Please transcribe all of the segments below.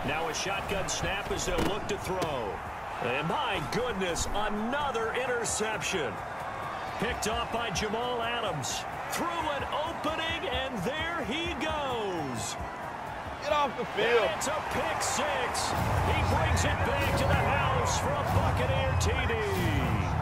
Now a shotgun snap as they'll look to throw. And my goodness, another interception. Picked off by Jamal Adams. Through an opening, and there he goes. Get off the field. And it's a pick six. He brings it back to the house for a Buccaneer TD.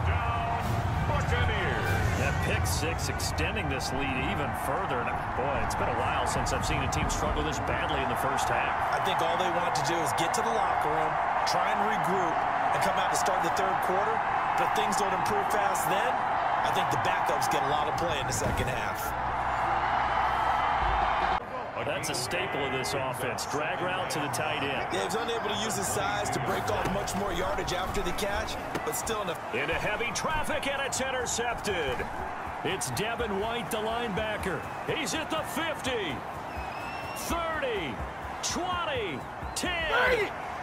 Down, Buccaneers. That pick six extending this lead even further. And boy, it's been a while since I've seen a team struggle this badly in the first half. I think all they want to do is get to the locker room, try and regroup, and come out to start the third quarter. But if things don't improve fast then, I think the backups get a lot of play in the second half. That's a staple of this offense. Drag route to the tight end. Yeah, he's unable to use his size to break off much more yardage after the catch, but still enough. Into heavy traffic, and it's intercepted. It's Devin White, the linebacker. He's at the 50, 30, 20, 10.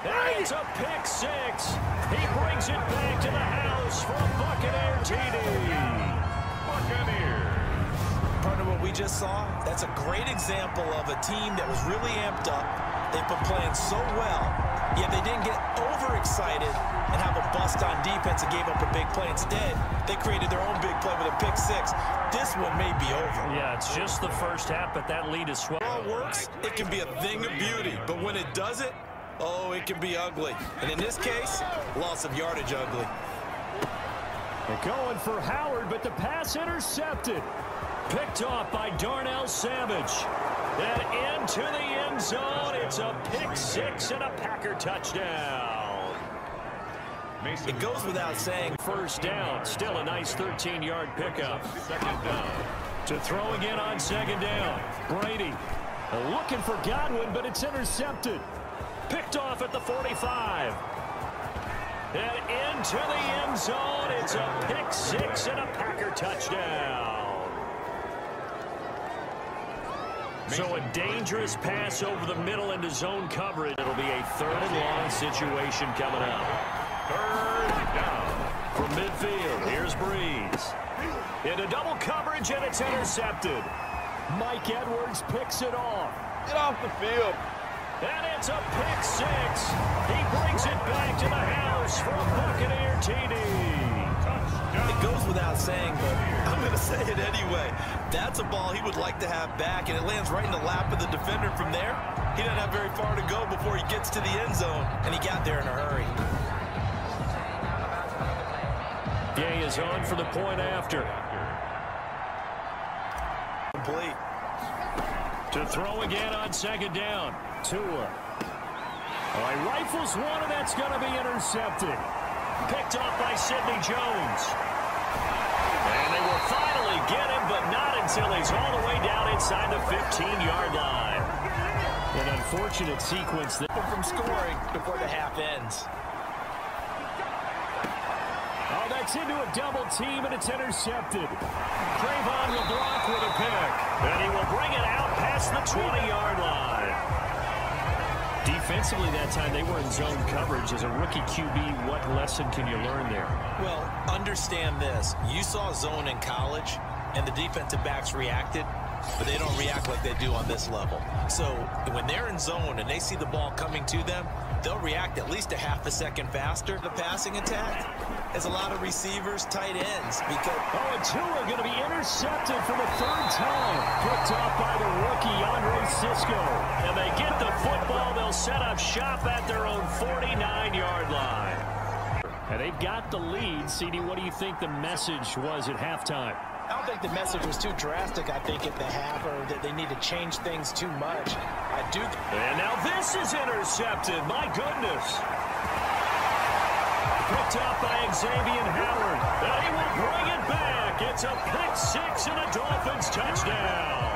And it's a pick six. He brings it back to the house for a Buccaneer TD. Buccaneers. Partner, what we just saw, that's a great example of a team that was really amped up. They've been playing so well, yet they didn't get overexcited and have a bust on defense and gave up a big play. Instead, they created their own big play with a pick six. This one may be over. Yeah, it's just the first half, but that lead is swell. When it works, it can be a thing of beauty, but when it doesn't, oh, it can be ugly. And in this case, loss of yardage ugly. They're going for Howard, but the pass intercepted. Picked off by Darnell Savage. And into the end zone. It's a pick six and a Packer touchdown. It goes without saying. First down. Still a nice 13-yard pickup. Second down. To throw again on second down. Brady looking for Godwin, but it's intercepted. Picked off at the 45. And into the end zone. It's a pick six and a Packer touchdown. So a dangerous pass over the middle into zone coverage. It'll be a third and long situation coming up. Third down. From midfield, here's Breeze. Into double coverage, and it's intercepted. Mike Edwards picks it off. Get off the field. And it's a pick six. He brings it back to the house for a Buccaneer TD. It goes without saying, but I'm going to say it anyway. That's a ball he would like to have back, and it lands right in the lap of the defender from there. He doesn't have very far to go before he gets to the end zone, and he got there in a hurry. Gay is on for the point after. Complete. To throw again on second down. Tua. All right, rifles one, and that's going to be intercepted. Picked off by Sidney Jones. And they will finally get him, but not until he's all the way down inside the 15-yard line. An unfortunate sequence that From scoring before the half ends. Oh, that's into a double team, and it's intercepted. Cravon will block with a pick. And he will bring it out past the 20-yard line. Defensively that time, they were in zone coverage. As a rookie QB, what lesson can you learn there? Well, understand this. You saw zone in college, and the defensive backs reacted, but they don't react like they do on this level. So when they're in zone and they see the ball coming to them, they'll react at least a half a second faster. The passing attack has a lot of receivers, tight ends. Because and Tua going to be intercepted for the third time. Picked off by the rookie, Andre Cisco. And they get the football. They'll set up shop at their own 49-yard line. And they've got the lead. CD, what do you think the message was at halftime? I don't think the message was too drastic, I think, at the half, or that they need to change things too much. I do. And now this is intercepted. My goodness. Picked up by Xavier Howard. And he will bring it back. It's a pick six and a Dolphins touchdown.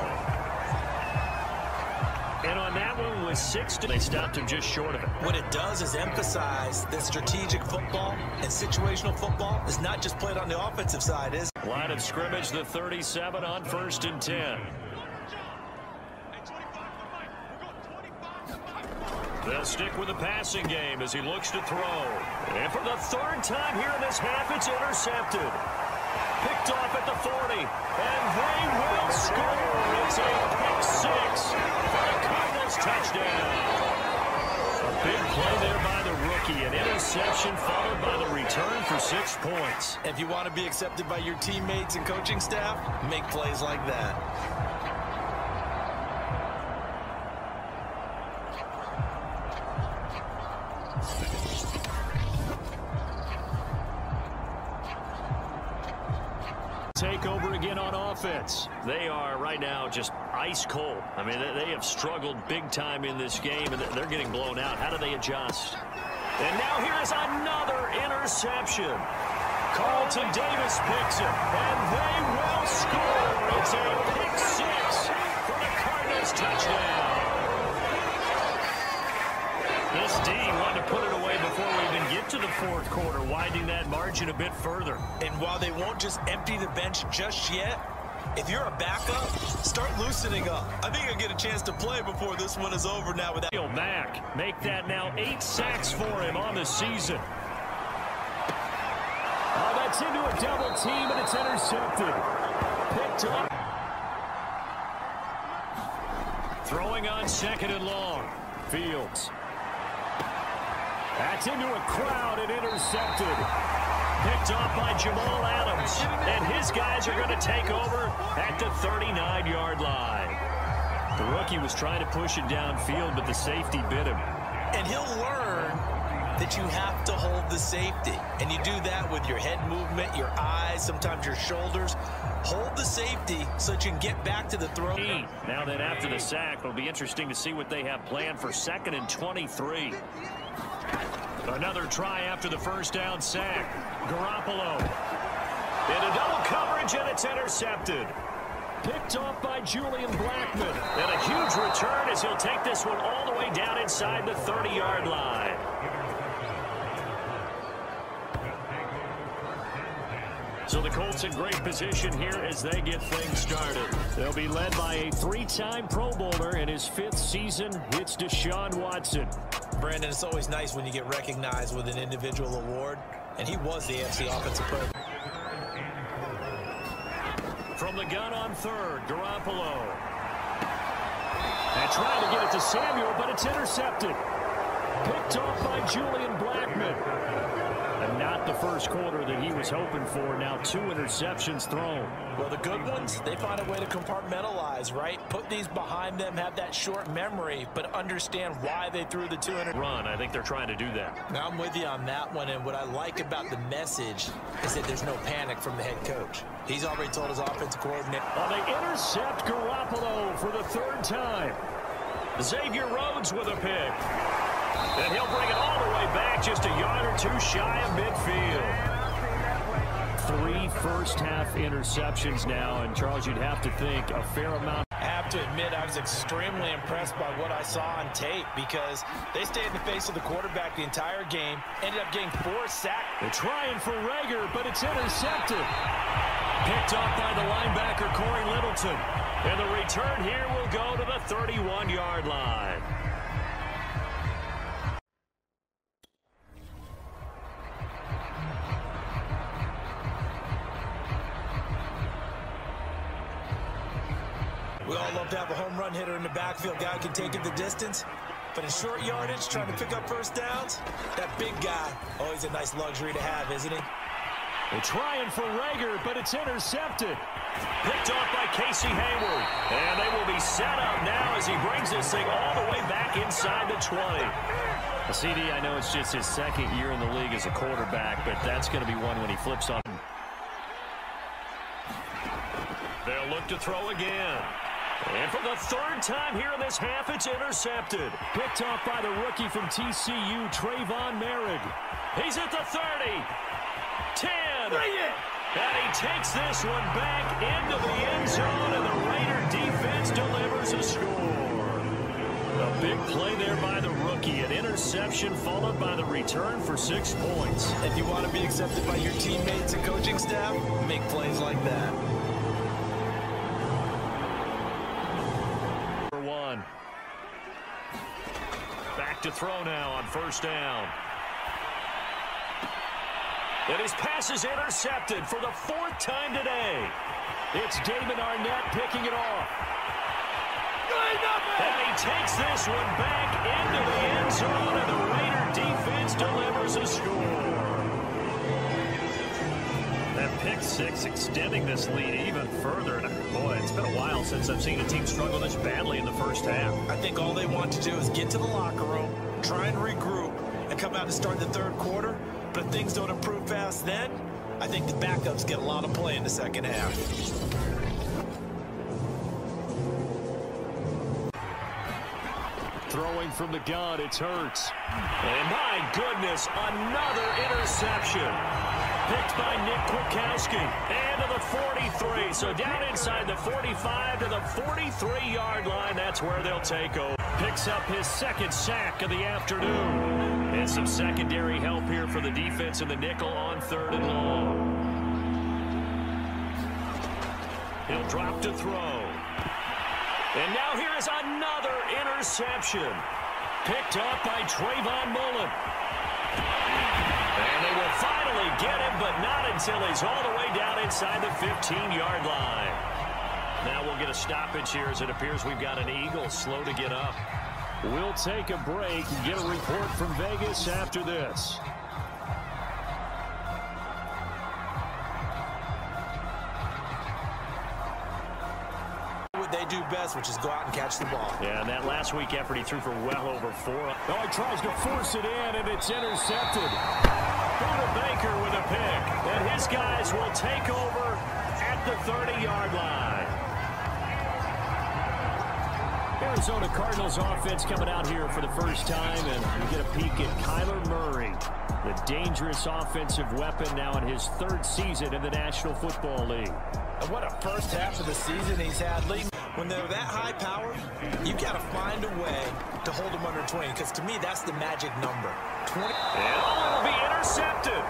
And on that one with 6, they stopped him just short of it. what it does is emphasize that strategic football and situational football is not just played on the offensive side, is it? Line of scrimmage, the 37 on 1st and 10. They'll stick with the passing game as he looks to throw. And for the third time here in this half, it's intercepted. Picked off at the 40. And they will score. It's a pick six for a Cardinals touchdown. Big play there by the rookie. An interception followed by the return for 6 points. If you want to be accepted by your teammates and coaching staff, make plays like that. Take over again on offense. They are right now just ice cold. I mean, they have struggled big time in this game, and they're getting blown out. How do they adjust? And now here's another interception. Carlton Davis picks it, and they will score. It's a pick six for the Cardinals touchdown. This D wanted to put it away before we even get to the fourth quarter, widening that margin a bit further. And while they won't just empty the bench just yet, if you're a backup, start loosening up. I think you'll get a chance to play before this one is over now. With that. Mack, make that now 8 sacks for him on the season. Oh, that's into a double team, and it's intercepted. Picked up. Throwing on 2nd and long. Fields. That's into a crowd and intercepted. Picked off by Jamal Adams. And his guys are going to take over at the 39-yard line. The rookie was trying to push it downfield, but the safety bit him. And he'll learn that you have to hold the safety. And you do that with your head movement, your eyes, sometimes your shoulders. Hold the safety so that you can get back to the throw. Now then, after the sack, it'll be interesting to see what they have planned for 2nd and 23. Another try after the first down sack. Garoppolo. Into double coverage, and it's intercepted. Picked off by Julian Blackmon. And a huge return as he'll take this one all the way down inside the 30-yard line. So the Colts in great position here as they get things started. They'll be led by a 3-time Pro Bowler in his 5th season. It's Deshaun Watson. Brandon, it's always nice when you get recognized with an individual award, and he was the AFC Offensive Player. From the gun on 3rd, Garoppolo. And trying to get it to Samuel, but it's intercepted. Picked off by Julian Blackmon. And not the first quarter that he was hoping for. Now 2 interceptions thrown. Well, the good ones, they find a way to compartmentalize, right? Put these behind them, have that short memory, but understand why they threw the 2 run. I think they're trying to do that. Now I'm with you on that one, and what I like about the message is that there's no panic from the head coach. He's already told his offensive coordinator. Well, they intercept Garoppolo for the 3rd time. Xavier Rhodes with a pick. And he'll bring it all the way back just a yard or 2 shy of midfield. 3 first-half interceptions now, and Charles, you'd have to think a fair amount. I have to admit, I was extremely impressed by what I saw on tape because they stayed in the face of the quarterback the entire game, ended up getting 4 sacks. They're trying for Rager, but it's intercepted. Picked off by the linebacker, Corey Littleton. And the return here will go to the 31-yard line. We all love to have a home run hitter in the backfield. Guy can take it the distance. But in short yardage, trying to pick up first downs, that big guy, always a nice luxury to have, isn't he? They're trying for Rager, but it's intercepted. Picked off by Casey Hayward. And they will be set up now as he brings this thing all the way back inside the 20. CD, I know it's just his 2nd year in the league as a quarterback, but that's going to be one when he flips on. They'll look to throw again. And for the 3rd time here in this half, it's intercepted. Picked off by the rookie from TCU, Trayvon Merrick. He's at the 30. 10. Bring it. And he takes this one back into the end zone, and the Raider defense delivers a score. A big play there by the rookie. An interception followed by the return for 6 points. If you want to be accepted by your teammates and coaching staff, make plays like that. Back to throw now on 1st down. And his pass is intercepted for the 4th time today. It's Damon Arnett picking it off. You ain't nothing. And he takes this one back into the end zone, and the Raider defense delivers a score. That pick six extending this lead even further. And boy, it's been a while since I've seen a team struggle this badly in the first half. I think all they want to do is get to the locker room, try and regroup, and come out and start the third quarter. But if things don't improve fast then, I think the backups get a lot of play in the second half. Throwing from the gun, it's Hurts. And my goodness, another interception. Picked by Nick Kwiatkowski. And to the 43. So down inside the 45 to the 43-yard line. That's where they'll take over. Picks up his second sack of the afternoon. And some secondary help here for the defense in the nickel on 3rd and long. He'll drop to throw. And now here is another interception. Picked up by Trayvon Mullen. And they will finally get him, but not until he's all the way down inside the 15-yard line. Now we'll get a stoppage here as it appears we've got an Eagle slow to get up. We'll take a break and get a report from Vegas after this. They do best, which is go out and catch the ball. Yeah, and that last week effort, he threw for well over 4. Oh, he tries to force it in, and it's intercepted. Buda Baker with a pick, and his guys will take over at the 30-yard line. Arizona Cardinals offense coming out here for the first time, and we get a peek at Kyler Murray, the dangerous offensive weapon now in his 3rd season in the National Football League. And what a first half of the season he's had, leading. When they're that high power, you've got to find a way to hold them under 20, because to me, that's the magic number. 20. And it'll be intercepted.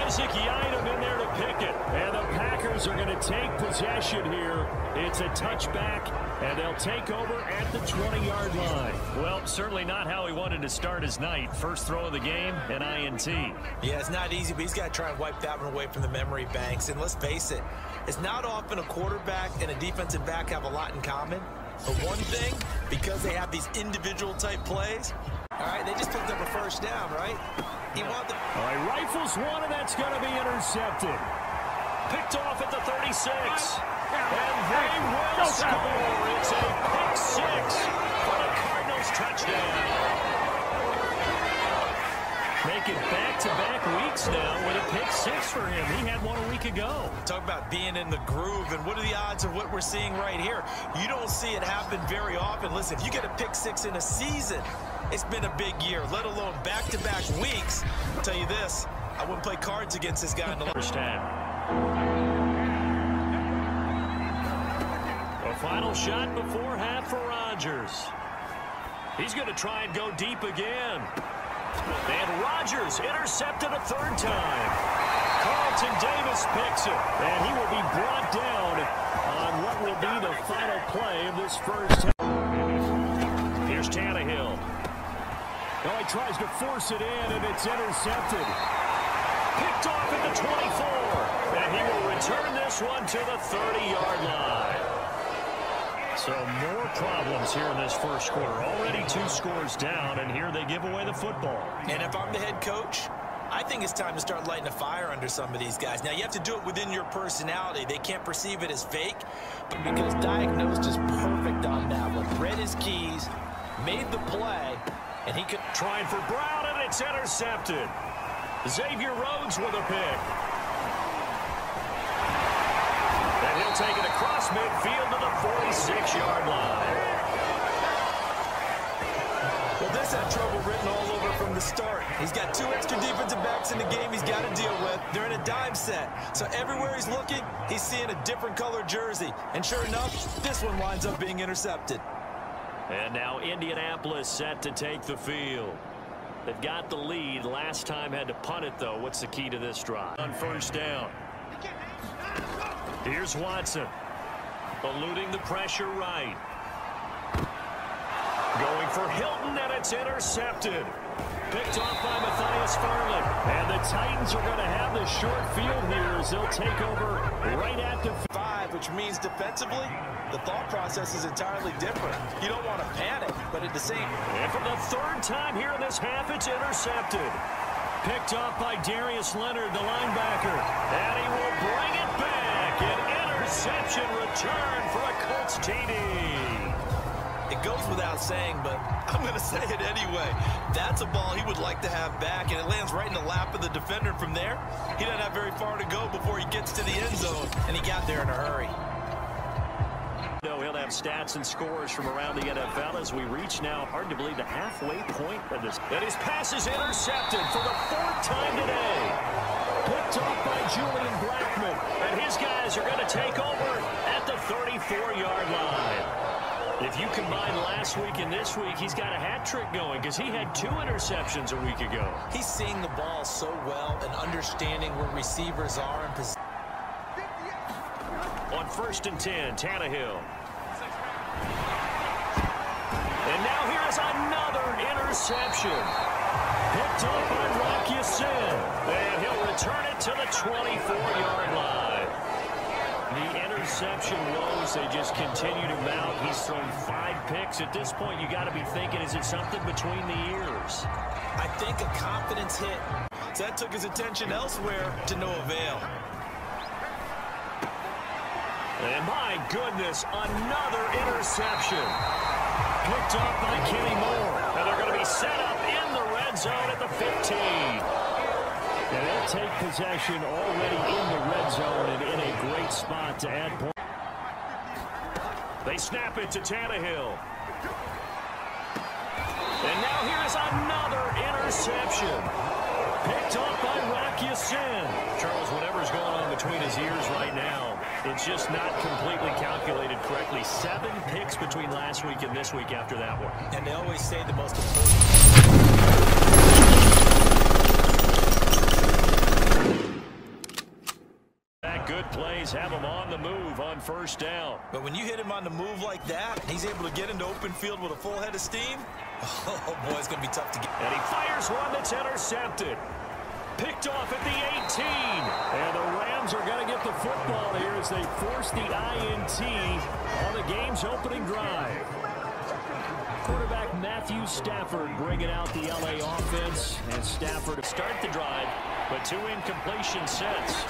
Isaac Yiadom in there to pick it. And the Packers are going to take possession here. It's a touchback, and they'll take over at the 20-yard line. Well, certainly not how he wanted to start his night. First throw of the game, an INT. Yeah, it's not easy, but he's got to try and wipe that one away from the memory banks. And let's face it, it's not often a quarterback and a defensive back have a lot in common. But one thing, because they have these individual type plays, all right, they just picked up a first down, right? All right, rifles one, and that's going to be intercepted. Picked off at the 36. And they will score. It's a pick 6 for the Cardinals touchdown. Making back-to-back weeks now with a pick 6 for him. He had one a week ago. Talk about being in the groove, and what are the odds of what we're seeing right here? You don't see it happen very often. Listen, if you get a pick 6 in a season, it's been a big year, let alone back-to-back weeks. I'll tell you this, I wouldn't play cards against this guy in the first half. A final shot before half for Rodgers. He's going to try and go deep again. And Rodgers intercepted a 3rd time. Carlton Davis picks it, and he will be brought down on what will be the final play of this first half. Here's Tannehill. Oh, he tries to force it in, and it's intercepted. Picked off at the 24, and he will return this one to the 30-yard line. So more problems here in this first quarter. Already 2 scores down, and here they give away the football. And if I'm the head coach, I think it's time to start lighting a fire under some of these guys. Now, you have to do it within your personality. They can't perceive it as fake, but because diagnosed is perfect on that one. Read his keys, made the play, and he could. Trying for Brown, and it's intercepted. Xavier Rhodes with a pick. And he'll take it across midfield to the 46-yard line. Well, this had trouble written all over from the start. He's got 2 extra defensive backs in the game he's got to deal with. They're in a dime set. So everywhere he's looking, he's seeing a different color jersey. And sure enough, this one winds up being intercepted. And now Indianapolis set to take the field. They've got the lead. Last time had to punt it, though. What's the key to this drive? On first down. Here's Watson. Eluding the pressure right. Going for Hilton, and it's intercepted. Picked off by Matthias Farley. And the Titans are going to have the short field here as they'll take over right at the 5, which means defensively, the thought process is entirely different. You don't want to panic, but at the same... And for the third time here in this half, it's intercepted. Picked up by Darius Leonard, the linebacker. And he will bring it back. An interception return for a Colts TD. It goes without saying, but I'm going to say it anyway. That's a ball he would like to have back, and it lands right in the lap of the defender from there. He doesn't have very far to go before he gets to the end zone, and he got there in a hurry. He'll have stats and scores from around the NFL as we reach now, hard to believe, the halfway point of this. And his pass is intercepted for the fourth time today. Picked up by Julian Blackman, and his guys are going to take over at the 34-yard line. If you combine last week and this week, he's got a hat trick going because he had 2 interceptions a week ago. He's seeing the ball so well and understanding where receivers are in position. On 1st and 10, Tannehill. And now here is another interception. Picked up by Rocky Sin. And he'll return it to the 24-yard line. The interception woes, they just continue to mount. He's thrown 5 picks. At this point, you got to be thinking, is it something between the ears? I think a confidence hit. So that took his attention elsewhere to no avail. And my goodness, another interception. Picked up by Kenny Moore. And they're going to be set up in the red zone at the 15. And they'll take possession already in the red zone and in a great spot to add points. They snap it to Tannehill. And now here's another interception. Picked up by Rocky Sin. Charles, whatever's going on between his ears right now, it's just not completely calculated correctly. 7 picks between last week and this week after that one. And they always say the most important. Good plays have him on the move on 1st down. But when you hit him on the move like that, he's able to get into open field with a full head of steam. Oh, boy, it's going to be tough to get. And he fires one that's intercepted. Picked off at the 18. And the Rams are going to get the football here as they force the INT on the game's opening drive. Quarterback Matthew Stafford bringing out the LA offense. And Stafford to start the drive, but 2 incompletion sets.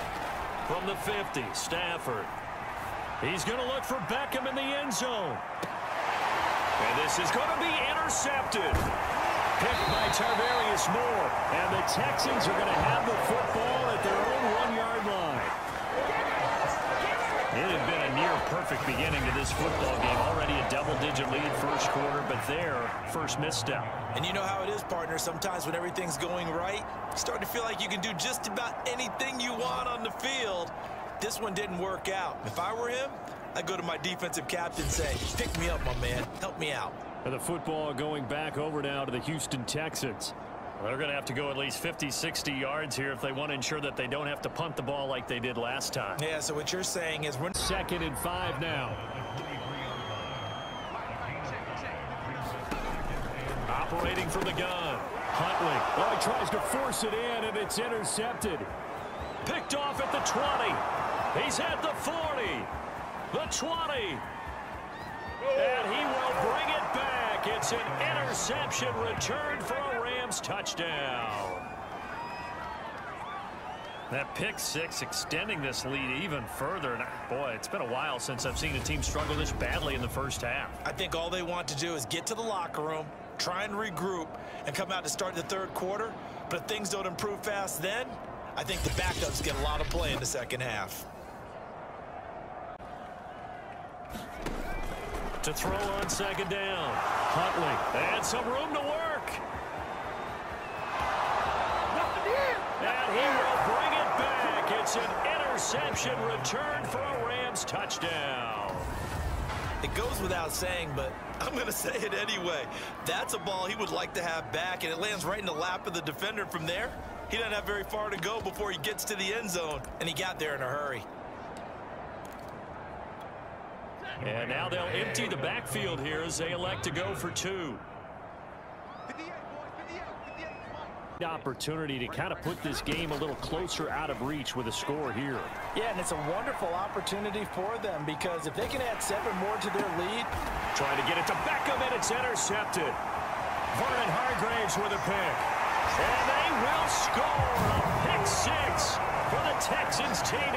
From the 50, Stafford. He's going to look for Beckham in the end zone. And this is going to be intercepted. Picked by Tarvarius Moore. And the Texans are going to have the football at their own 1-yard line. It had been a near-perfect beginning to this football game. Already a double-digit lead first quarter, but their first misstep. And you know how it is, partner. Sometimes when everything's going right, you start to feel like you can do just about anything you want on the field. This one didn't work out. If I were him, I'd go to my defensive captain and say, pick me up, my man. Help me out. And the football going back over now to the Houston Texans. They're going to have to go at least 50, 60 yards here if they want to ensure that they don't have to punt the ball like they did last time. Yeah, so what you're saying is we're 2nd and 5 now. Operating from the gun. Huntley. Oh, he tries to force it in, and it's intercepted. Picked off at the 20. He's at the 40. The 20. And he will bring it back. It's an interception return for a Rams touchdown. That pick 6 extending this lead even further. And boy, it's been a while since I've seen a team struggle this badly in the first half. I think all they want to do is get to the locker room, try and regroup, and come out to start the 3rd quarter. But if things don't improve fast then, I think the backups get a lot of play in the 2nd half. To throw on 2nd down. Huntley. And some room to work. And he will bring it back. It's an interception return for a Rams touchdown. It goes without saying, but I'm going to say it anyway. That's a ball he would like to have back, and it lands right in the lap of the defender from there. He doesn't have very far to go before he gets to the end zone, and he got there in a hurry. And now they'll empty the backfield here as they elect to go for 2. Opportunity to kind of put this game a little closer out of reach with a score here. Yeah, and it's a wonderful opportunity for them because if they can add 7 more to their lead. Trying to get it to Beckham, and it's intercepted. Vernon Hargraves with a pick. And they will score a pick 6 for the Texans TD.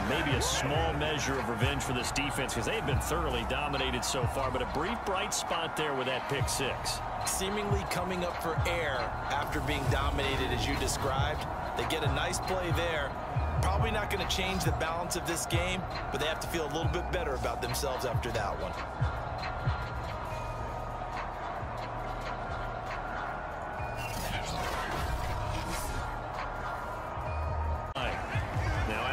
Maybe a small measure of revenge for this defense because they've been thoroughly dominated so far, but a brief bright spot there with that pick 6. Seemingly coming up for air after being dominated as you described. They get a nice play there. Probably not going to change the balance of this game, but they have to feel a little bit better about themselves after that one.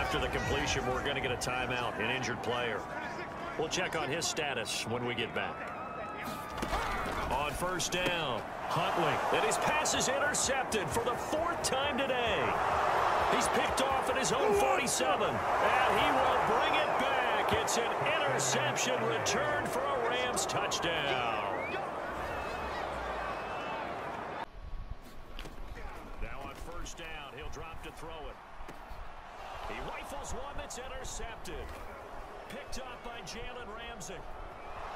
After the completion, we're going to get a timeout, an injured player. We'll check on his status when we get back. On first down, Huntley. And his pass is intercepted for the 4th time today. He's picked off at his own 47. And he will bring it back. It's an interception returned for a Rams touchdown. Now on first down, he'll drop to throw it. He rifles one that's intercepted. Picked up by Jalen Ramsey.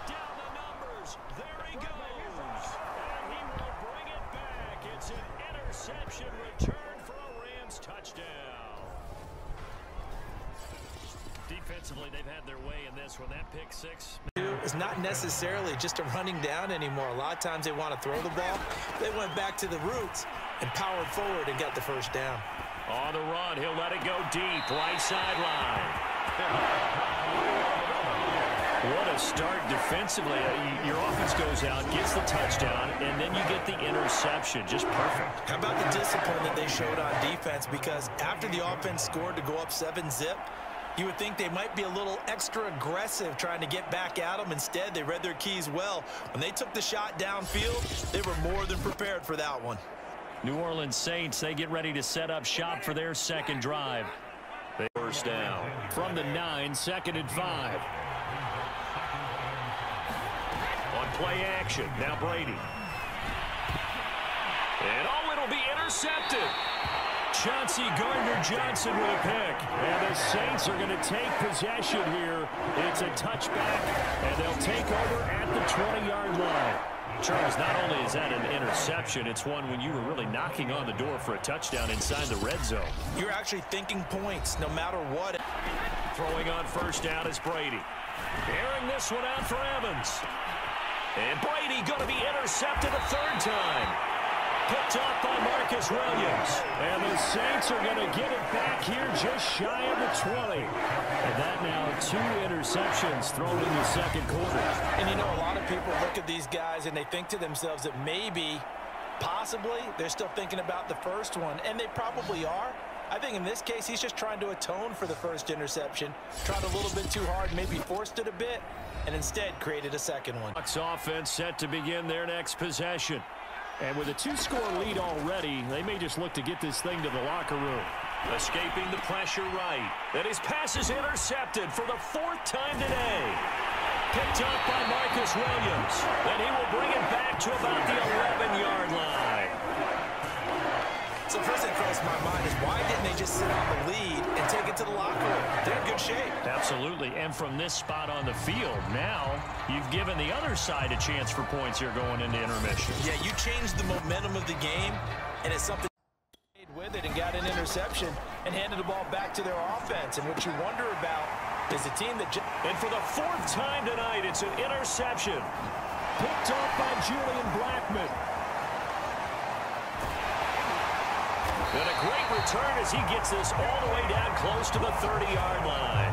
Down the numbers. There he goes. And he will bring it back. It's an interception return for a Rams touchdown. Defensively, they've had their way in this one. That pick 6 is not necessarily just a running down anymore. A lot of times they want to throw the ball. They went back to the roots and powered forward and got the first down. On the run, he'll let it go deep, right sideline. What a start defensively. Your offense goes out, gets the touchdown, and then you get the interception. Just perfect. How about the discipline that they showed on defense? Because after the offense scored to go up 7-zip, you would think they might be a little extra aggressive trying to get back at them. Instead, they read their keys well. When they took the shot downfield, they were more than prepared for that one. New Orleans Saints, they get ready to set up shop for their second drive. First down from the 9, 2nd and 5. On play action, now Brady. And it'll be intercepted. Chauncey Gardner-Johnson with a pick. And the Saints are going to take possession here. It's a touchback, and they'll take over at the 20-yard line. Charles, not only is that an interception, it's one when you were really knocking on the door for a touchdown inside the red zone. You're actually thinking points no matter what. Throwing on first down is Brady. Airing this one out for Evans. And Brady going to be intercepted a 3rd time. Picked up by Marcus Williams. And the Saints are going to get it back here just shy of the 20. And that now 2 interceptions thrown in the second quarter. And you know, a lot of people look at these guys and they think to themselves that maybe, possibly, they're still thinking about the first one. And they probably are. I think in this case, he's just trying to atone for the first interception. Tried a little bit too hard, maybe forced it a bit, and instead created a second one. Bucs offense set to begin their next possession. And with a 2-score lead already, they may just look to get this thing to the locker room. Escaping the pressure right. And his pass is intercepted for the 4th time today. Picked up by Marcus Williams. And he will bring it back to about the 11-yard line. So first thing crossed my mind is why didn't they just sit on the lead and take it to the locker room? They're in good shape. Absolutely. And from this spot on the field, now you've given the other side a chance for points here going into intermission. Yeah, you changed the momentum of the game, and it's something with it and got an interception and handed the ball back to their offense. And what you wonder about is the team that and for the 4th time tonight, it's an interception. Picked up by Julian Blackmon. And a great return as he gets this all the way down close to the 30-yard line.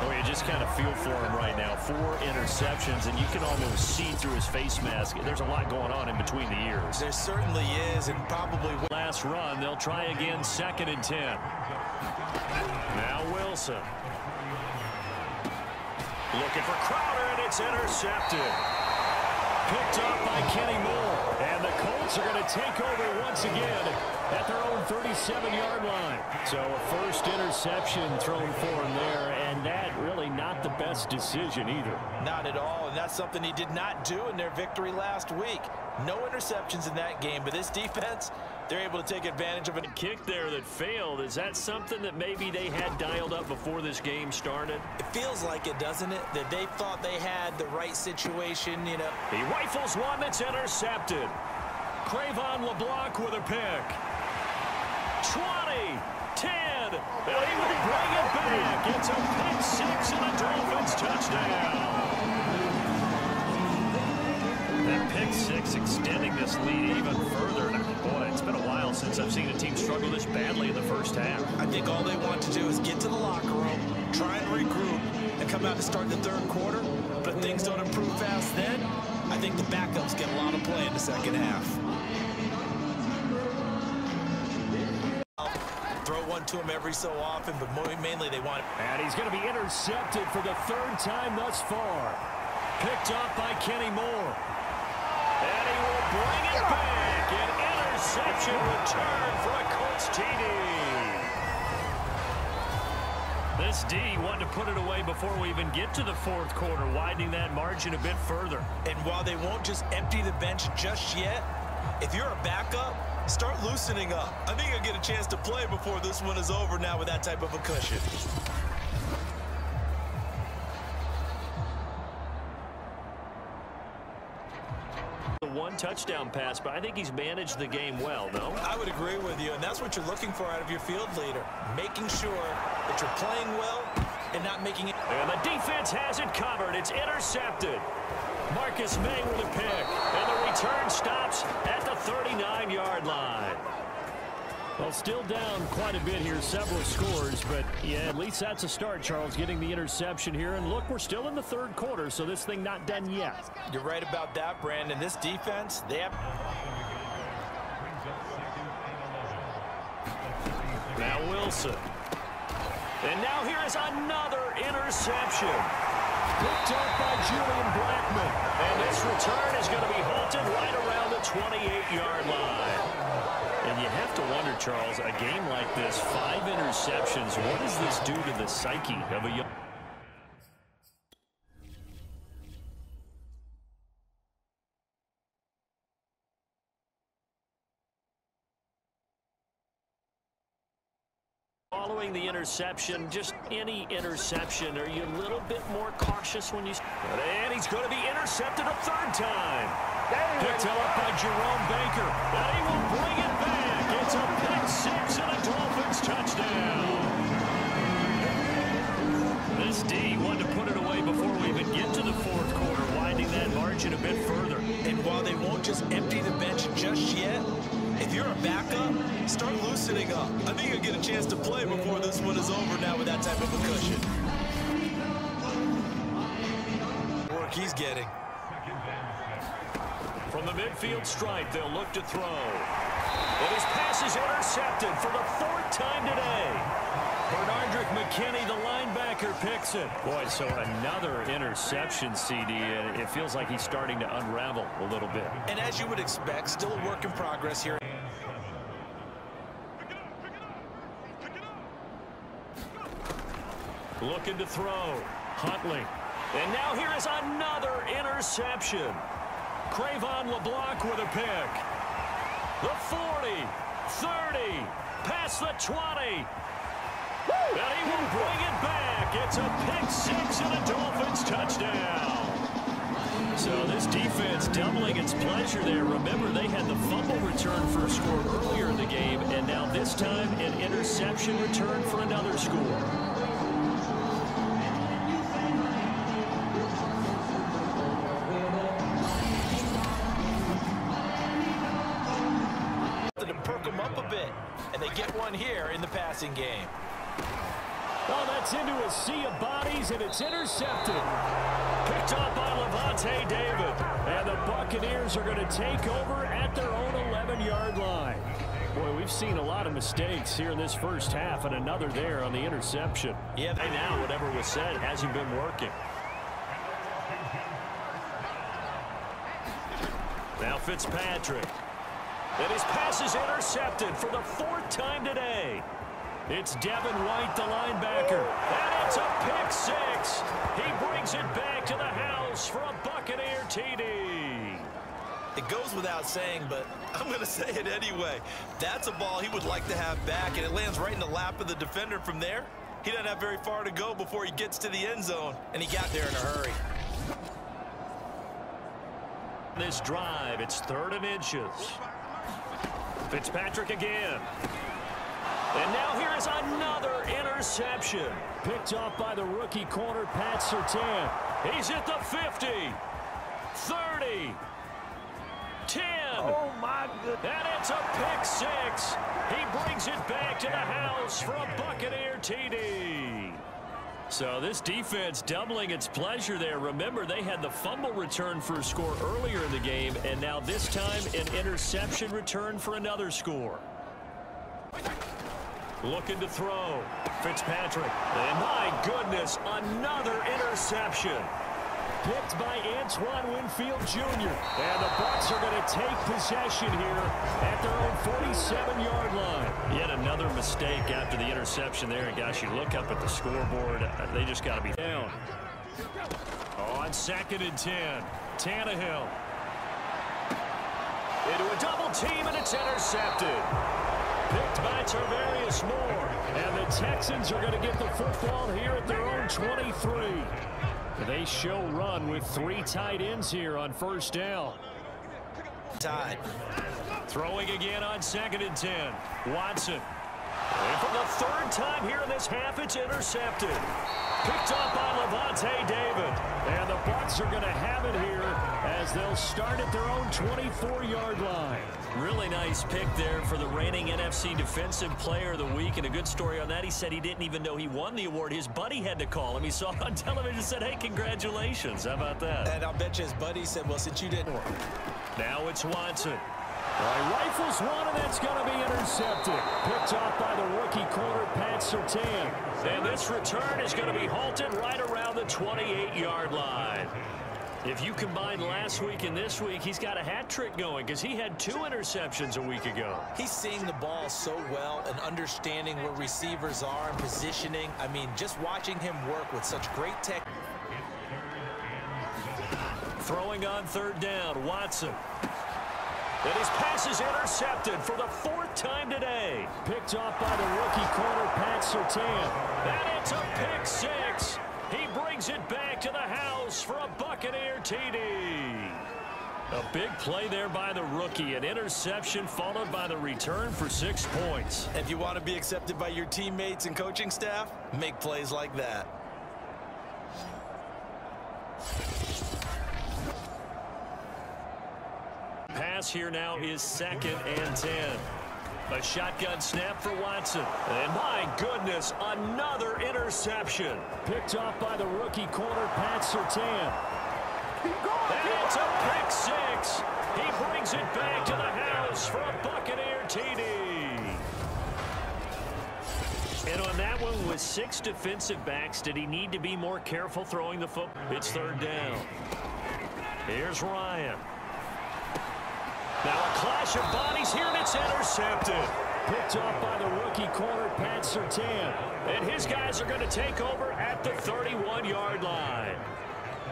Oh, you just kind of feel for him right now. 4 interceptions, and you can almost see through his face mask. There's a lot going on in between the ears. There certainly is, and probably last run. They'll try again, 2nd and 10. Now Wilson. Looking for Crowder, and it's intercepted. Picked up by Kenny Moore. And the Colts are going to take over once again at their own 37-yard line. So a first interception thrown for him there, and that really not the best decision either. Not at all, and that's something he did not do in their victory last week. No interceptions in that game, but this defense, they're able to take advantage of it. Kick there that failed. Is that something that maybe they had dialed up before this game started? It feels like it, doesn't it? That they thought they had the right situation, you know. He rifles one that's intercepted. Cravon LeBlanc with a pick. 20, 10, and he will bring it back. It's a pick six and a Dolphins touchdown. That pick six extending this lead even further. Boy, it's been a while since I've seen a team struggle this badly in the first half. I think all they want to do is get to the locker room, try and regroup, and come out to start the third quarter. But if things don't improve fast then, I think the backups get a lot of play in the second half. Throw one to him every so often, but mainly they want it. And he's going to be intercepted for the third time thus far. Picked up by Kenny Moore. And he will bring it back. An interception return for a Colts TD. This D wanted to put it away before we even get to the fourth quarter, widening that margin a bit further. And while they won't just empty the bench just yet, if you're a backup, start loosening up. I think you'll get a chance to play before this one is over now with that type of a cushion. One touchdown pass, but I think he's managed the game well, no? I would agree with you, and that's what you're looking for out of your field leader. Making sure that you're playing well and not making it. And the defense has it covered. It's intercepted. Marcus May with a pick, and the return stops at the 39-yard line. Well, still down quite a bit here, several scores, but yeah, at least that's a start, Charles, getting the interception here. And look, we're still in the third quarter, so this thing not done yet. You're right about that, Brandon. This defense, they have... Now Wilson. And now here is another interception. Picked up by Julian Blackmon. And this return is going to be halted right around the 28-yard line. And you have to wonder, Charles, a game like this, 5 interceptions, what does this do to the psyche of a young... Following the interception, just any interception, are you a little bit more cautious when you... And he's going to be intercepted a third time. Picked up by Jerome Baker. And he will bring it back. It's a pick six and a Dolphins touchdown. This D wanted to put it away before we even get to the fourth quarter, winding that margin a bit further. And while they won't just empty the bench just yet, if you're a backup, start loosening up. I think you'll get a chance to play before this one is over now with that type of a cushion. Work he's getting. From the midfield stripe, they'll look to throw. And his pass is intercepted for the fourth time today. Bernardrick McKinney, the linebacker, picks it. Boy, so another interception, CD, and it feels like he's starting to unravel a little bit. And as you would expect, still a work in progress here. Looking to throw. Huntley. And now here is another interception. Cravon LeBlanc with a pick. The 40, 30, past the 20. And he will bring it back. It's a pick six and a Dolphins touchdown. So this defense doubling its pleasure there. Remember, they had the fumble return for a score earlier in the game, and now this time an interception return for another score. And they get one here in the passing game. Oh, that's into a sea of bodies, and it's intercepted. Picked up by Levante David. And the Buccaneers are going to take over at their own 11-yard line. Boy, we've seen a lot of mistakes here in this first half, and another there on the interception. Yeah, by now, whatever was said hasn't been working. Now Fitzpatrick. And his pass is intercepted for the 4th time today. It's Devin White, the linebacker. And it's a pick six. He brings it back to the house for a Buccaneer TD. It goes without saying, but I'm going to say it anyway. That's a ball he would like to have back, and it lands right in the lap of the defender from there. He doesn't have very far to go before he gets to the end zone, and he got there in a hurry. This drive, it's 3rd and inches. Fitzpatrick again. And now here is another interception. Picked off by the rookie corner, Pat Surtain. He's at the 50, 30, 10. Oh, my goodness. And it's a pick six. He brings it back to the house for a Buccaneer TD. So this defense doubling its pleasure there. Remember, they had the fumble return for a score earlier in the game, and now this time an interception return for another score. Looking to throw. Fitzpatrick. And my goodness, another interception. Picked by Antoine Winfield Jr. And the Bucs are going to take possession here at their own 47-yard line. Yet another mistake after the interception there. And gosh, you look up at the scoreboard, they just got to be down. On 2nd and 10, Tannehill. Into a double team, and it's intercepted. Picked by Tarvarius Moore. And the Texans are going to get the football here at their own 23. They show run with 3 tight ends here on 1st down. Tied. Throwing again on 2nd and 10. Watson. And for the 3rd time here in this half, it's intercepted. Picked up by Levante David. And the Bucs are going to have it here as they'll start at their own 24-yard line. Really nice pick there for the reigning NFC Defensive Player of the Week. And a good story on that, he said he didn't even know he won the award. His buddy had to call him. He saw it on television and said, hey, congratulations. How about that? And I'll bet you his buddy said, well, since you didn't. Now it's Watson. Rifles one, and that's going to be intercepted. Picked off by the rookie corner, Pat Surtain. And this return is going to be halted right around the 28-yard line. If you combine last week and this week, he's got a hat trick going because he had 2 interceptions a week ago. He's seeing the ball so well and understanding where receivers are and positioning. I mean, just watching him work with such great tech. Throwing on 3rd down, Watson. And his pass is intercepted for the 4th time today. Picked off by the rookie corner, Pat Surtain. And it's a pick six. He brings it back to the house for a Buccaneer TD. A big play there by the rookie. An interception followed by the return for 6 points. If you want to be accepted by your teammates and coaching staff, make plays like that. Pass here now is 2nd and 10. A shotgun snap for Watson. And my goodness, another interception. Picked off by the rookie corner, Pat Surtain. And it's a pick six. He brings it back to the house for a Buccaneer TD. And on that one, with 6 defensive backs, did he need to be more careful throwing the football? It's 3rd down. Here's Ryan. Now a clash of bodies here, and it's intercepted. Picked off by the rookie corner, Pat Surtain. And his guys are going to take over at the 31-yard line.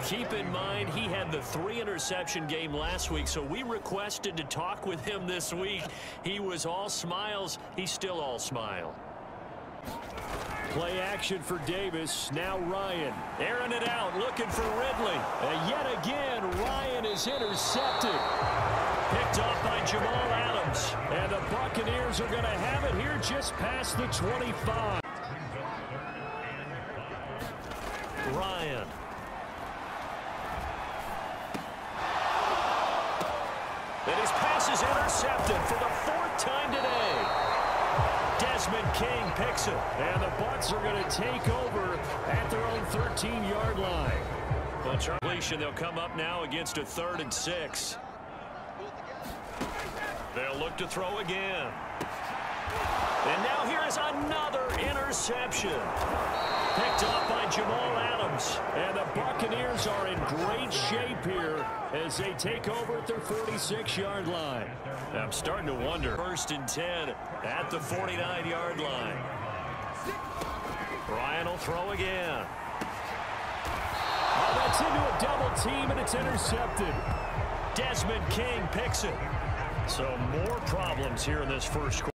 Keep in mind, he had the 3-interception game last week, so we requested to talk with him this week. He was all smiles. He's still all smile. Play action for Davis. Now Ryan. Airing it out, looking for Ridley. And yet again, Ryan is intercepted. Picked off by Jamal Adams. And the Buccaneers are going to have it here just past the 25. Ryan. And his pass is intercepted for the 4th time today. Desmond King picks it. And the Bucs are going to take over at their own 13-yard line. Well, completion, they'll come up now against a 3rd and 6. They'll look to throw again. And now here is another interception. Picked off by Jamal Adams. And the Buccaneers are in great shape here as they take over at their 46-yard line. I'm starting to wonder. 1st and 10 at the 49-yard line. Ryan will throw again. Oh, that's into a double team, and it's intercepted. Desmond King picks it. So more problems here in this first quarter.